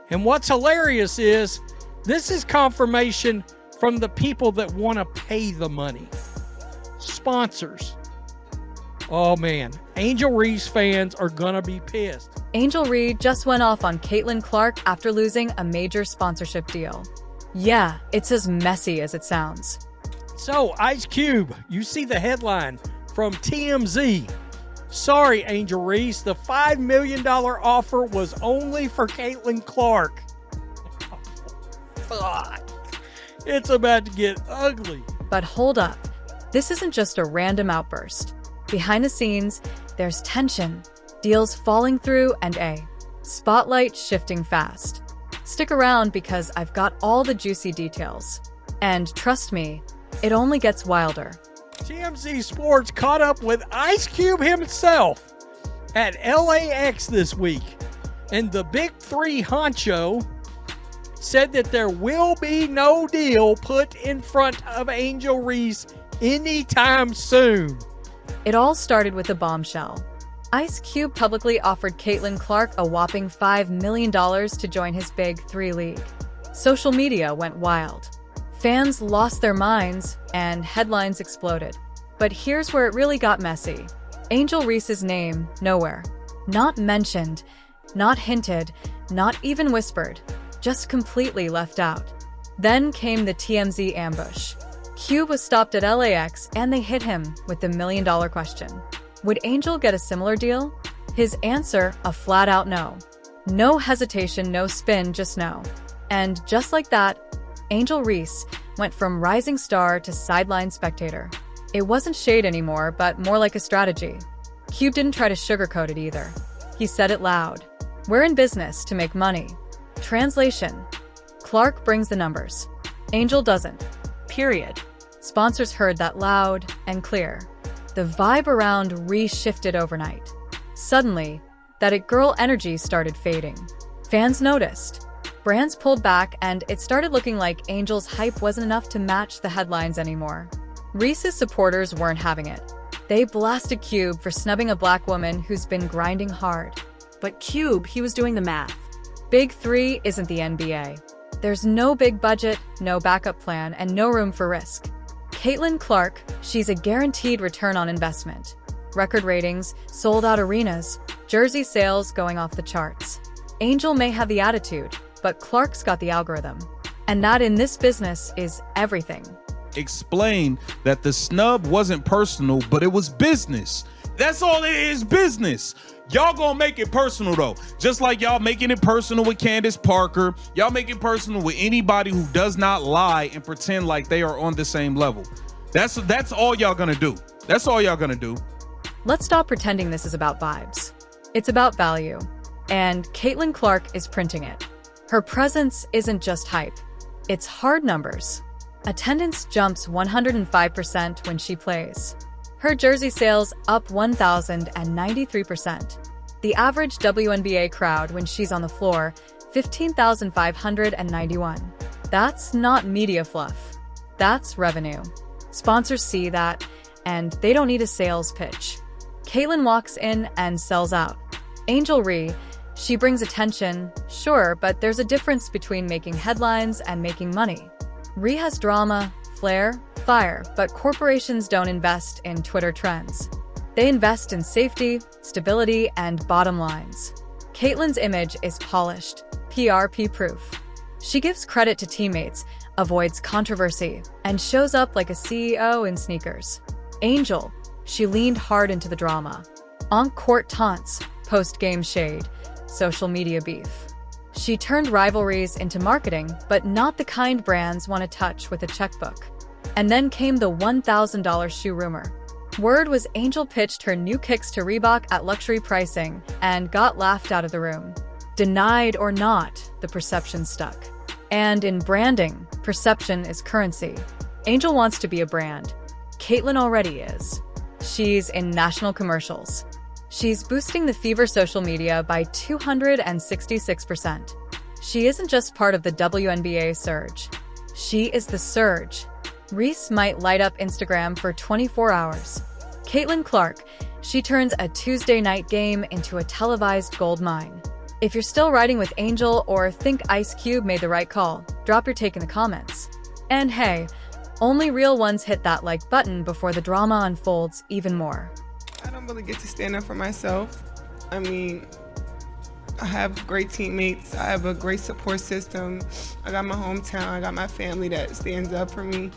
And what's hilarious is this is confirmation from the people that want to pay the money. Sponsors. Oh man, Angel Reese fans are gonna be pissed. Angel Reese just went off on Caitlin Clark after losing a major sponsorship deal. Yeah, it's as messy as it sounds. So, Ice Cube, you see the headline from TMZ. Sorry, Angel Reese, the $5 million offer was only for Caitlin Clark. Fuck. It's about to get ugly. But hold up. This isn't just a random outburst. Behind the scenes, there's tension, deals falling through, and a spotlight shifting fast. Stick around because I've got all the juicy details. And trust me, it only gets wilder. TMZ Sports caught up with Ice Cube himself at LAX this week. And the Big Three honcho said that there will be no deal put in front of Angel Reese anytime soon. It all started with a bombshell. Ice Cube publicly offered Caitlin Clark a whopping $5 million to join his Big Three league. Social media went wild. Fans lost their minds, and headlines exploded. But here's where it really got messy. Angel Reese's name, nowhere. Not mentioned, not hinted, not even whispered. Just completely left out. Then came the TMZ ambush. Cube was stopped at LAX, and they hit him with the $1 million question. Would Angel get a similar deal? His answer, a flat-out no. No hesitation, no spin, just no. And just like that, Angel Reese went from rising star to sideline spectator. It wasn't shade anymore, but more like a strategy. Cube didn't try to sugarcoat it either. He said it loud. We're in business to make money. Translation: Clark brings the numbers. Angel doesn't. Period. Sponsors heard that loud and clear. The vibe around Reese shifted overnight. Suddenly, that it girl energy started fading. Fans noticed. Brands pulled back, and it started looking like Angel's hype wasn't enough to match the headlines anymore. Reese's supporters weren't having it. They blasted Cube for snubbing a black woman who's been grinding hard. But Cube, he was doing the math. Big Three isn't the NBA. There's no big budget, no backup plan, and no room for risk. Caitlin Clark, she's a guaranteed return on investment. Record ratings, sold-out arenas, jersey sales going off the charts. Angel may have the attitude, but Clark's got the algorithm. And that in this business is everything. Explain that the snub wasn't personal, but it was business. That's all it is, business. Y'all gonna make it personal though. Just like y'all making it personal with Candace Parker. Y'all make it personal with anybody who does not lie and pretend like they are on the same level. That's all y'all gonna do. That's all y'all gonna do. Let's stop pretending this is about vibes. It's about value. And Caitlin Clark is printing it. Her presence isn't just hype. It's hard numbers. Attendance jumps 105% when she plays. Her jersey sales up 1,093%. The average WNBA crowd when she's on the floor, 15,591. That's not media fluff. That's revenue. Sponsors see that, and they don't need a sales pitch. Caitlin walks in and sells out. Angel Reese, she brings attention, sure, but there's a difference between making headlines and making money. Reese has drama, flair, fire, but corporations don't invest in Twitter trends. They invest in safety, stability, and bottom lines. Caitlin's image is polished, PRP-proof. She gives credit to teammates, avoids controversy, and shows up like a CEO in sneakers. Angel, she leaned hard into the drama. On-court taunts, post-game shade, social media beef. She turned rivalries into marketing, but not the kind brands want to touch with a checkbook. And then came the $1,000 shoe rumor. Word was Angel pitched her new kicks to Reebok at luxury pricing and got laughed out of the room. Denied or not, the perception stuck. And in branding, perception is currency. Angel wants to be a brand. Caitlin already is. She's in national commercials. She's boosting the Fever social media by 266%. She isn't just part of the WNBA surge. She is the surge. Reese might light up Instagram for 24 hours. Caitlin Clark, she turns a Tuesday night game into a televised gold mine. If you're still riding with Angel or think Ice Cube made the right call, drop your take in the comments. And hey, only real ones hit that like button before the drama unfolds even more. I don't really get to stand up for myself. I mean, I have great teammates. I have a great support system. I got my hometown. I got my family that stands up for me.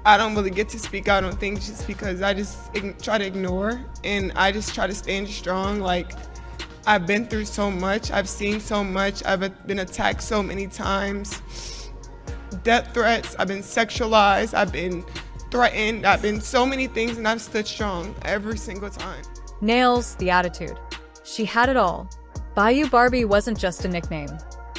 I don't really get to speak out on things just because I just try to ignore, and I just try to stand strong. Like, I've been through so much. I've seen so much. I've been attacked so many times. Death threats. I've been sexualized. I've been threatened. I've been so many things, and I've stood strong every single time. Nails the attitude. She had it all. Bayou Barbie wasn't just a nickname.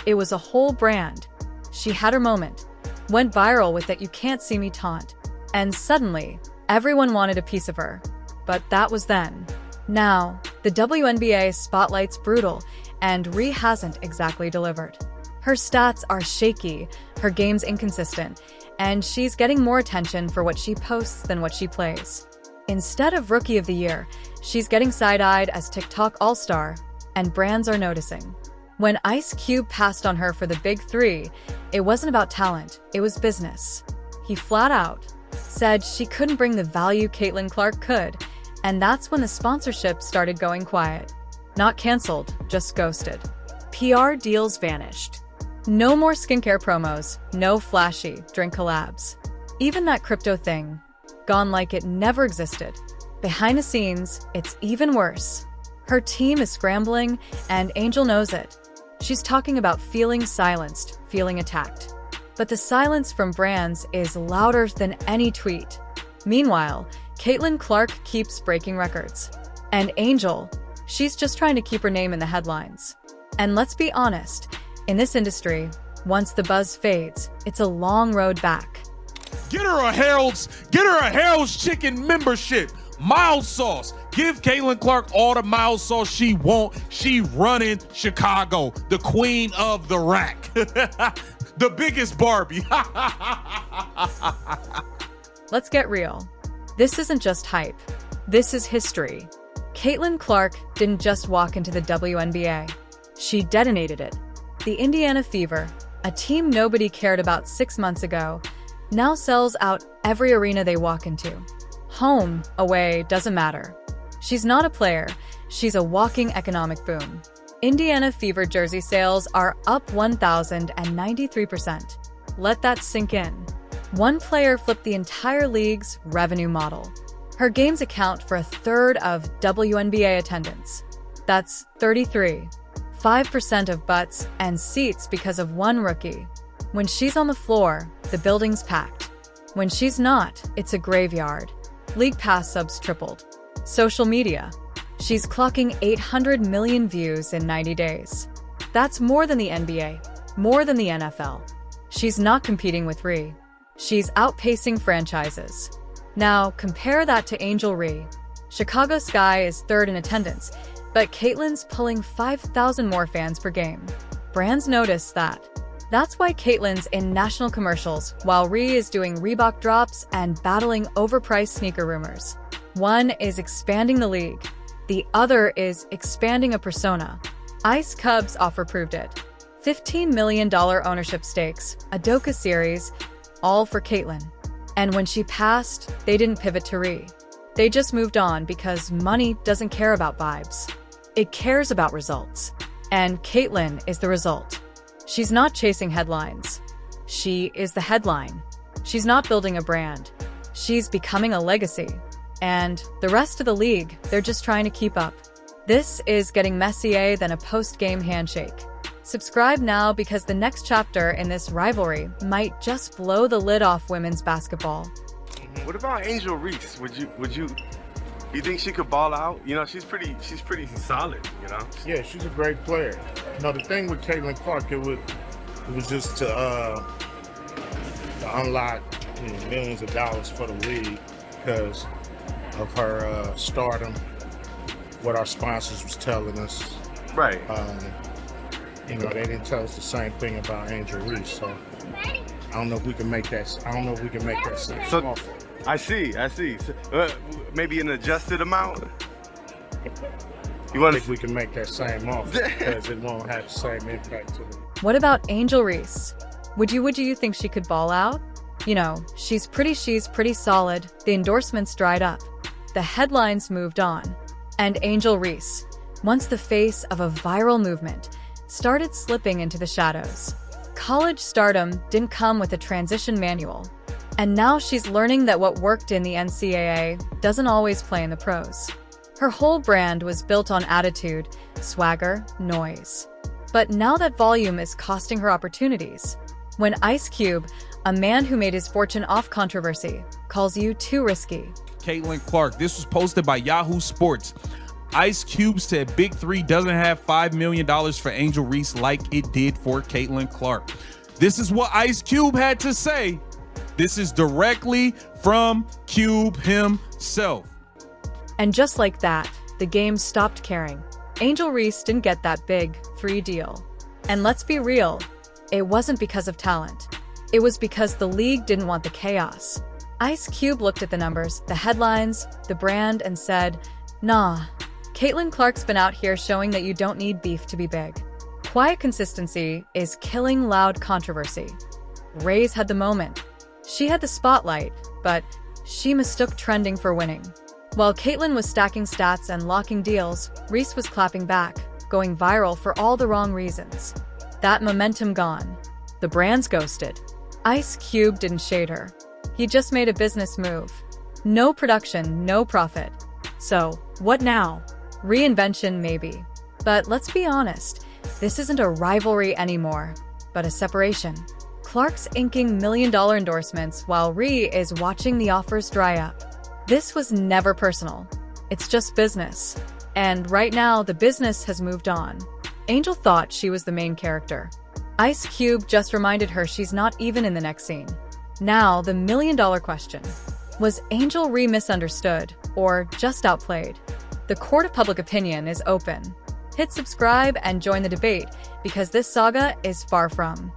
It was a whole brand. She had her moment. Went viral with that "you can't see me" taunt. And suddenly, everyone wanted a piece of her. But that was then. Now, the WNBA spotlight's brutal, and Ree hasn't exactly delivered. Her stats are shaky, her game's inconsistent, and she's getting more attention for what she posts than what she plays. Instead of Rookie of the Year, she's getting side-eyed as TikTok All-Star, and brands are noticing. When Ice Cube passed on her for the Big Three, it wasn't about talent, it was business. He flat out said she couldn't bring the value Caitlin Clark could, and that's when the sponsorship started going quiet. Not canceled, just ghosted. PR deals vanished. No more skincare promos, no flashy drink collabs. Even that crypto thing, gone like it never existed. Behind the scenes, it's even worse. Her team is scrambling, and Angel knows it. She's talking about feeling silenced, feeling attacked. But the silence from brands is louder than any tweet. Meanwhile, Caitlin Clark keeps breaking records. And Angel, she's just trying to keep her name in the headlines. And let's be honest, in this industry, once the buzz fades, it's a long road back. Get her a Harold's Chicken membership. Mild sauce. Give Caitlin Clark all the mild sauce she want. She running Chicago, the queen of the rack. The biggest Barbie. Let's get real. This isn't just hype. This is history. Caitlin Clark didn't just walk into the WNBA. She detonated it. The Indiana Fever, a team nobody cared about 6 months ago, now sells out every arena they walk into. Home, away, doesn't matter. She's not a player, she's a walking economic boom. Indiana Fever jersey sales are up 1,093%. Let that sink in. One player flipped the entire league's revenue model. Her games account for a third of WNBA attendance. That's 5% of butts and seats because of one rookie. When she's on the floor, the building's packed. When she's not, it's a graveyard. League Pass subs tripled. Social media. She's clocking 800 million views in 90 days. That's more than the NBA, more than the NFL. She's not competing with Ree. She's outpacing franchises. Now, compare that to Angel Reese. Chicago Sky is third in attendance, but Caitlin's pulling 5,000 more fans per game. Brands notice that. That's why Caitlin's in national commercials, while Ree is doing Reebok drops and battling overpriced sneaker rumors. One is expanding the league. The other is expanding a persona. Ice Cubs offer proved it. $15 million ownership stakes, a docu-series, all for Caitlin. And when she passed, they didn't pivot to Ree. They just moved on because money doesn't care about vibes. It cares about results. And Caitlin is the result. She's not chasing headlines. She is the headline. She's not building a brand. She's becoming a legacy. And the rest of the league, they're just trying to keep up. This is getting messier than a post-game handshake. Subscribe now because the next chapter in this rivalry might just blow the lid off women's basketball. What about Angel Reese? Would you think she could ball out? You know, she's pretty solid, you know? Yeah, she's a great player. The thing with Caitlin Clark, it was just to unlock millions of dollars for the league because of her stardom, what our sponsors was telling us. Right. They didn't tell us the same thing about Angel Reese, so I don't know if we can make that. Sense. So, I see. So, maybe an adjusted amount. You want think we can make that same offer because it won't have the same impact to them. What about Angel Reese? Would you think she could ball out? You know, she's pretty solid. The endorsements dried up. The headlines moved on. And Angel Reese, once the face of a viral movement, started slipping into the shadows. College stardom didn't come with a transition manual. And now she's learning that what worked in the NCAA doesn't always play in the pros. Her whole brand was built on attitude, swagger, noise. But now that volume is costing her opportunities. When Ice Cube, a man who made his fortune off controversy, calls you too risky. Caitlin Clark. This was posted by Yahoo Sports. Ice Cube said Big 3 doesn't have $5 million for Angel Reese like it did for Caitlin Clark. This is what Ice Cube had to say. This is directly from Cube himself. And just like that, the game stopped caring. Angel Reese didn't get that Big 3 deal. And let's be real, it wasn't because of talent. It was because the league didn't want the chaos. Ice Cube looked at the numbers, the headlines, the brand, and said, nah, Caitlin Clark's been out here showing that you don't need beef to be big. Quiet consistency is killing loud controversy. Raze had the moment. She had the spotlight, but she mistook trending for winning. While Caitlin was stacking stats and locking deals, Reese was clapping back, going viral for all the wrong reasons. That momentum gone. The brands ghosted. Ice Cube didn't shade her. He just made a business move. No production, no profit. So, what now? Reinvention, maybe. But let's be honest, this isn't a rivalry anymore, but a separation. Clark's inking million-dollar endorsements while Ree is watching the offers dry up. This was never personal. It's just business. And right now, the business has moved on. Angel thought she was the main character. Ice Cube just reminded her she's not even in the next scene. Now, the million-dollar question. Was Angel Ree misunderstood or just outplayed? The court of public opinion is open. Hit subscribe and join the debate because this saga is far from